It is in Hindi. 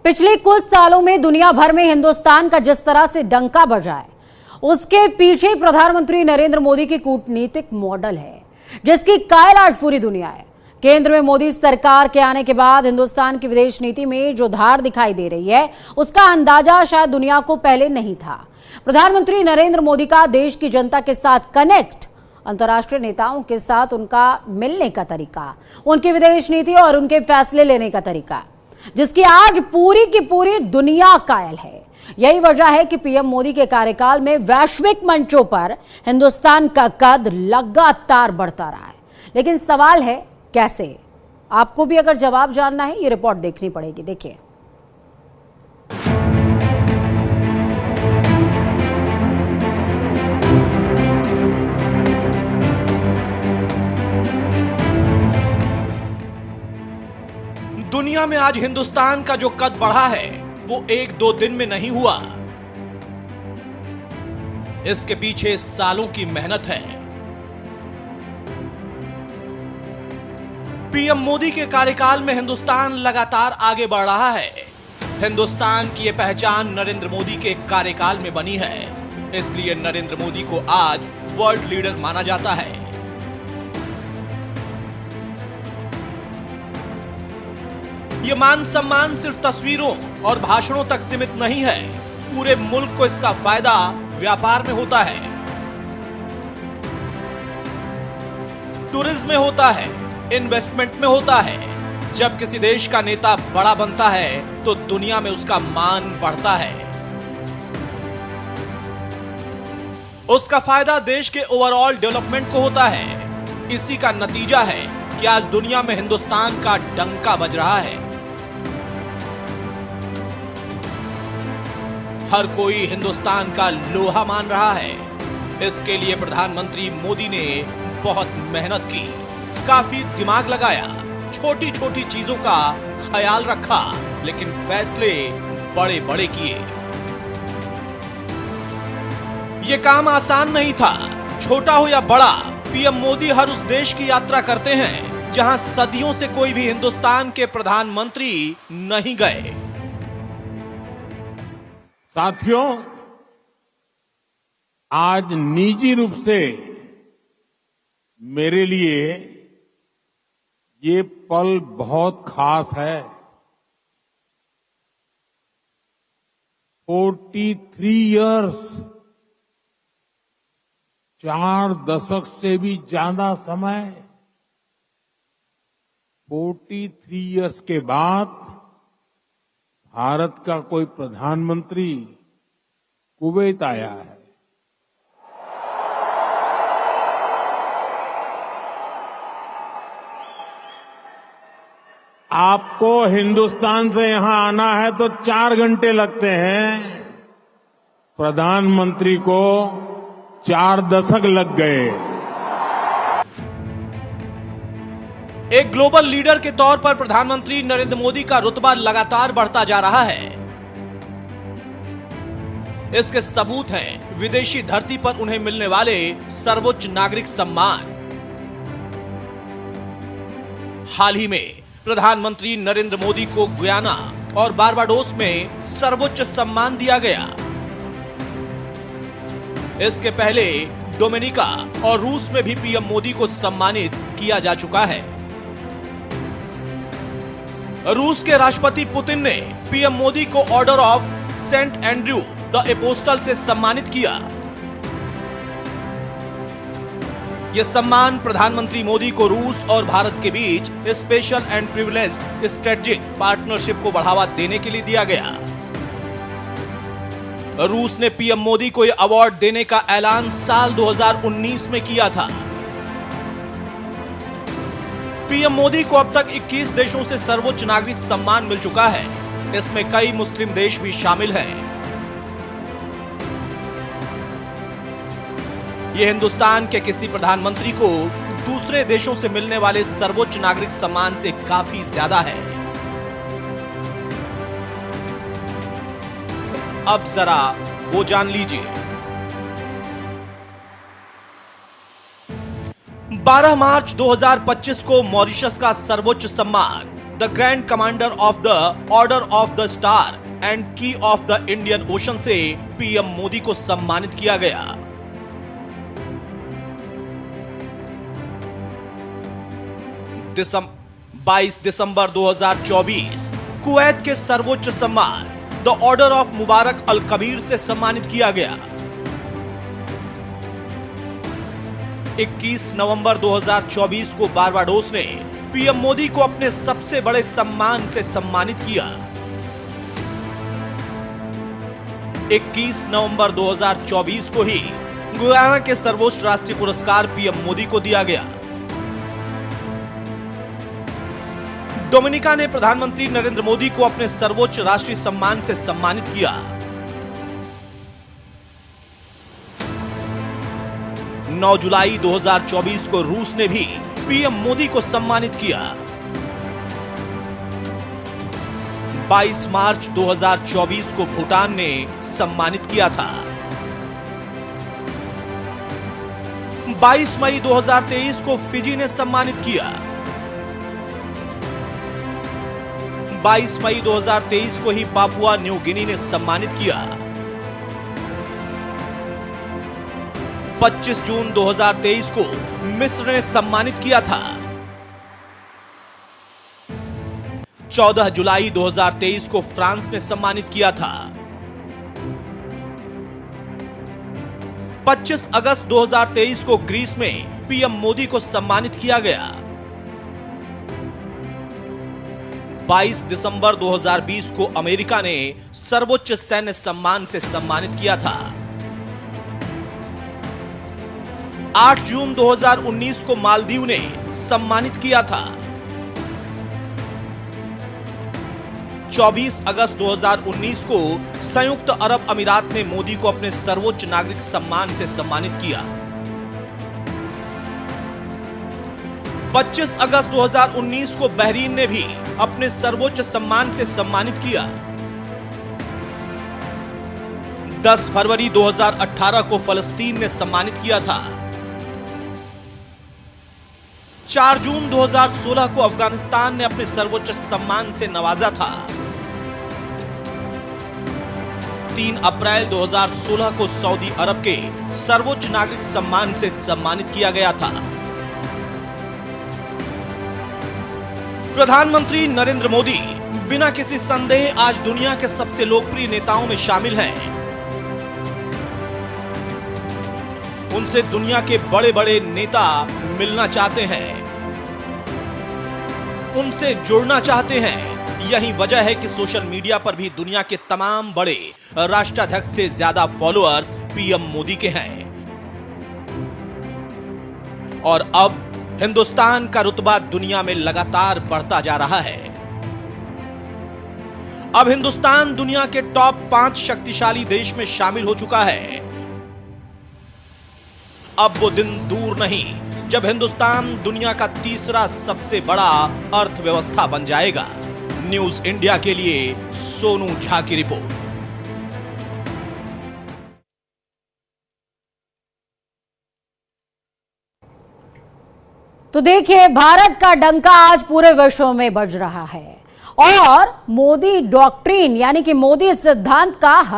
पिछले कुछ सालों में दुनिया भर में हिंदुस्तान का जिस तरह से डंका बजा है, उसके पीछे प्रधानमंत्री नरेंद्र मोदी की कूटनीतिक मॉडल है, जिसकी कायल आज पूरी दुनिया है। केंद्र में मोदी सरकार के आने के बाद हिंदुस्तान की विदेश नीति में जो धार दिखाई दे रही है, उसका अंदाजा शायद दुनिया को पहले नहीं था। प्रधानमंत्री नरेंद्र मोदी का देश की जनता के साथ कनेक्ट, अंतर्राष्ट्रीय नेताओं के साथ उनका मिलने का तरीका, उनकी विदेश नीति और उनके फैसले लेने का तरीका, जिसकी आज पूरी की पूरी दुनिया कायल है। यही वजह है कि पीएम मोदी के कार्यकाल में वैश्विक मंचों पर हिंदुस्तान का कद लगातार बढ़ता रहा है। लेकिन सवाल है कैसे? आपको भी अगर जवाब जानना है, ये रिपोर्ट देखनी पड़ेगी। देखिए, दुनिया में आज हिंदुस्तान का जो कद बढ़ा है, वो एक दो दिन में नहीं हुआ। इसके पीछे सालों की मेहनत है। पीएम मोदी के कार्यकाल में हिंदुस्तान लगातार आगे बढ़ रहा है। हिंदुस्तान की यह पहचान नरेंद्र मोदी के कार्यकाल में बनी है। इसलिए नरेंद्र मोदी को आज वर्ल्ड लीडर माना जाता है। यह मान सम्मान सिर्फ तस्वीरों और भाषणों तक सीमित नहीं है। पूरे मुल्क को इसका फायदा व्यापार में होता है, टूरिज्म में होता है, इन्वेस्टमेंट में होता है। जब किसी देश का नेता बड़ा बनता है तो दुनिया में उसका मान बढ़ता है। उसका फायदा देश के ओवरऑल डेवलपमेंट को होता है। इसी का नतीजा है कि आज दुनिया में हिंदुस्तान का डंका बज रहा है। हर कोई हिंदुस्तान का लोहा मान रहा है। इसके लिए प्रधानमंत्री मोदी ने बहुत मेहनत की, काफी दिमाग लगाया, छोटी छोटी चीजों का ख्याल रखा, लेकिन फैसले बड़े बड़े किए। यह काम आसान नहीं था। छोटा हो या बड़ा, पीएम मोदी हर उस देश की यात्रा करते हैं जहां सदियों से कोई भी हिंदुस्तान के प्रधानमंत्री नहीं गए। साथियों, आज निजी रूप से मेरे लिए ये पल बहुत खास है। 43 इयर्स, 4 दशक से भी ज्यादा समय, 43 इयर्स के बाद भारत का कोई प्रधानमंत्री कुवैत आया है। आपको हिंदुस्तान से यहां आना है तो 4 घंटे लगते हैं, प्रधानमंत्री को 4 दशक लग गए। एक ग्लोबल लीडर के तौर पर प्रधानमंत्री नरेंद्र मोदी का रुतबा लगातार बढ़ता जा रहा है। इसके सबूत हैं विदेशी धरती पर उन्हें मिलने वाले सर्वोच्च नागरिक सम्मान। हाल ही में प्रधानमंत्री नरेंद्र मोदी को गुयाना और बारबाडोस में सर्वोच्च सम्मान दिया गया। इसके पहले डोमिनिका और रूस में भी पीएम मोदी को सम्मानित किया जा चुका है। रूस के राष्ट्रपति पुतिन ने पीएम मोदी को Order of Saint Andrew the Apostle से सम्मानित किया। यह सम्मान प्रधानमंत्री मोदी को रूस और भारत के बीच special and privileged strategic partnership को बढ़ावा देने के लिए दिया गया। रूस ने पीएम मोदी को यह अवार्ड देने का ऐलान साल 2019 में किया था। पीएम मोदी को अब तक 21 देशों से सर्वोच्च नागरिक सम्मान मिल चुका है। इसमें कई मुस्लिम देश भी शामिल हैं। यह हिंदुस्तान के किसी प्रधानमंत्री को दूसरे देशों से मिलने वाले सर्वोच्च नागरिक सम्मान से काफी ज्यादा है। अब जरा वो जान लीजिए। 12 मार्च 2025 को मॉरिशस का सर्वोच्च सम्मान the grand commander of the order of the star and की ऑफ द इंडियन ओशन से पीएम मोदी को सम्मानित किया गया। दिसंबर 22 दिसंबर 2024 कुवैत के सर्वोच्च सम्मान द ऑर्डर ऑफ मुबारक अल कबीर से सम्मानित किया गया। 21 नवंबर 2024 को बारबाडोस ने पीएम मोदी को अपने सबसे बड़े सम्मान से सम्मानित किया। 21 नवंबर 2024 को ही गुयाना के सर्वोच्च राष्ट्रीय पुरस्कार पीएम मोदी को दिया गया। डोमिनिका ने प्रधानमंत्री नरेंद्र मोदी को अपने सर्वोच्च राष्ट्रीय सम्मान से सम्मानित किया। 9 जुलाई 2024 को रूस ने भी पीएम मोदी को सम्मानित किया। 22 मार्च 2024 को भूटान ने सम्मानित किया था। 22 मई 2023 को फिजी ने सम्मानित किया। 22 मई 2023 को ही पापुआ न्यू गिनी ने सम्मानित किया। 25 जून 2023 को मिस्र ने सम्मानित किया था। 14 जुलाई 2023 को फ्रांस ने सम्मानित किया था। 25 अगस्त 2023 को ग्रीस में पीएम मोदी को सम्मानित किया गया। 22 दिसंबर 2020 को अमेरिका ने सर्वोच्च सैन्य सम्मान से सम्मानित किया था। 8 जून 2019 को मालदीव ने सम्मानित किया था। 24 अगस्त 2019 को संयुक्त अरब अमीरात ने मोदी को अपने सर्वोच्च नागरिक सम्मान से सम्मानित किया। 25 अगस्त 2019 को बहरीन ने भी अपने सर्वोच्च सम्मान से सम्मानित किया। 10 फरवरी 2018 को फलस्तीन ने सम्मानित किया था। 4 जून 2016 को अफगानिस्तान ने अपने सर्वोच्च सम्मान से नवाजा था। 3 अप्रैल 2016 को सऊदी अरब के सर्वोच्च नागरिक सम्मान से सम्मानित किया गया था। प्रधानमंत्री नरेंद्र मोदी बिना किसी संदेह आज दुनिया के सबसे लोकप्रिय नेताओं में शामिल हैं। उनसे दुनिया के बड़े बड़े नेता मिलना चाहते हैं, उनसे जुड़ना चाहते हैं। यही वजह है कि सोशल मीडिया पर भी दुनिया के तमाम बड़े राष्ट्राध्यक्ष से ज्यादा फॉलोअर्स पीएम मोदी के हैं। और अब हिंदुस्तान का रुतबा दुनिया में लगातार बढ़ता जा रहा है। अब हिंदुस्तान दुनिया के टॉप 5 शक्तिशाली देश में शामिल हो चुका है। अब वो दिन दूर नहीं जब हिंदुस्तान दुनिया का तीसरा सबसे बड़ा अर्थव्यवस्था बन जाएगा। न्यूज इंडिया के लिए सोनू झा की रिपोर्ट। तो देखिए, भारत का डंका आज पूरे विश्व में बज रहा है और मोदी डॉक्ट्रिन यानी कि मोदी सिद्धांत का